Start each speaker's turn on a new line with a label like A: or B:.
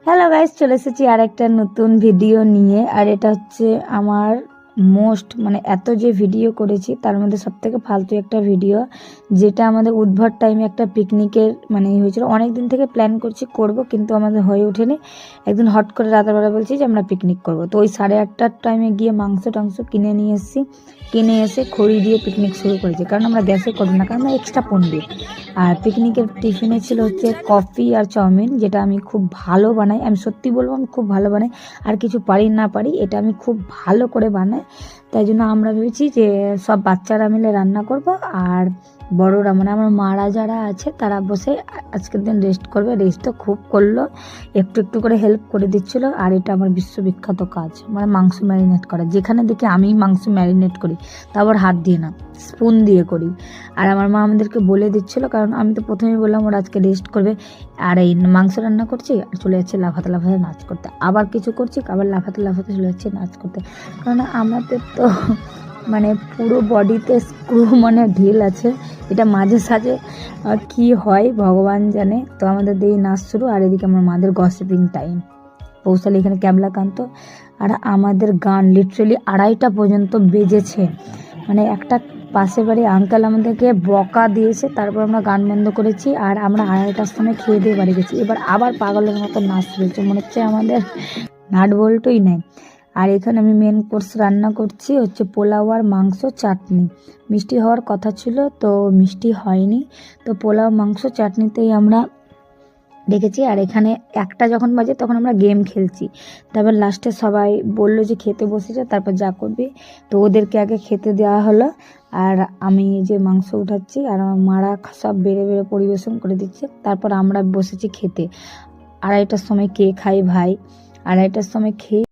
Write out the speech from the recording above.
A: Hello guys, চলে এসেছি আর একটা নতুন ভিডিও নিয়ে। আর এটা হচ্ছে আমার এত যে ভিডিও করেছি তার মধ্যে সব থেকে ফালতু একটা ভিডিও, যেটা আমাদের উদ্ভট টাইমে একটা পিকনিকের হয়েছিল। অনেক দিন থেকে প্ল্যান করব, কিন্তু আমাদের হয়ে ওঠেনি। একদিন হট করে রাতেরবেলা বলছি যে আমরা পিকনিক করব, তো ওই 8:30টার টাইমে গিয়ে মাংস কিনে নিয়ে এসেছি। কিনে এসে খড়ি দিয়ে পিকনিক শুরু করেছি, কারণ আমরা গ্যাসে করবো না, কারণ এক্সট্রা পণ্ডিত। আর পিকনিকের টিফিনে ছিল হচ্ছে কফি আর চাউমিন, যেটা আমি খুব ভালো বানাই। আমি সত্যি বলবো, আমি খুব ভালো বানাই। আর কিছু পারি না পারি, এটা আমি খুব ভালো করে বানাই। তাই জন্য আমরা ভেবেছি যে সব বাচ্চারা মিলে রান্না করব, আর বড়রা আমার মারা যারা আছে তারা বসে আজকের দিন রেস্ট করবে। রেস্ট তো খুব করলো, একটু একটু করে হেল্প করে দিচ্ছিল। আর এটা আমার বিশ্ববিখ্যাত কাজ, মাংস ম্যারিনেট করা। যেখানে দেখি আমি মাংস ম্যারিনেট করি, তারপর হাত দিয়ে না, স্পুন দিয়ে করি। আর আমার মা আমাদেরকে বলে দিচ্ছিল, কারণ আমি তো প্রথমেই বললাম ওরা আজকে রেস্ট করবে। আর এই মাংস রান্না করছি আর চলে যাচ্ছে লাফাতে লাফাতে নাচ করতে, আবার কিছু করছি আবার লাফাতে লাফাতে চলে যাচ্ছে নাচ করতে। কারণ আমাদের তো পুরো বডিতে স্ক্রু ঢিল আছে। এটা মাঝে সাঝে কি হয় ভগবান জানে। তো আমাদের দিয়ে নাচ শুরু, আর এদিকে আমার মাদের গসিপিং টাইম। পৌঁছালে এখানে ক্যাবলা কান্ত, আর আমাদের গান লিটারেলি 2:30টা পর্যন্ত বেজেছে। একটা পাশে বাড়ি আঙ্কেল আমাদেরকে বকা দিয়েছে, তারপর আমরা গান বন্ধ করেছি। আর আমরা 2:30টার সময় খেয়ে দিয়ে বাড়ি গেছি। এবার আবার পাগলের মতো নাচ রয়েছে, মনে হচ্ছে আমাদের নাট বল্টুই নেই। আর এখানে আমি মেন কোর্স রান্না করছি হচ্ছে পোলাও আর মাংস চাটনি। মিষ্টি হওয়ার কথা ছিল, তো মিষ্টি হয়নি। তো পোলাও মাংস চাটনিতেই আমরা রেখেছি। আর এখানে 1টা যখন বাজে তখন আমরা গেম খেলছি। তারপর লাস্টে সবাই বললো যে খেতে বসেছে, তারপর যা করবি। তো ওদেরকে আগে খেতে দেওয়া হলো, আর আমি যে মাংস উঠাচ্ছি, আর আমার মারা সব বেড়ে বেড়ে পরিবেশন করে দিচ্ছে। তারপর আমরা বসেছি খেতে। 2:30টার সময় কে খাই ভাই, 2:30টার সময় খেয়ে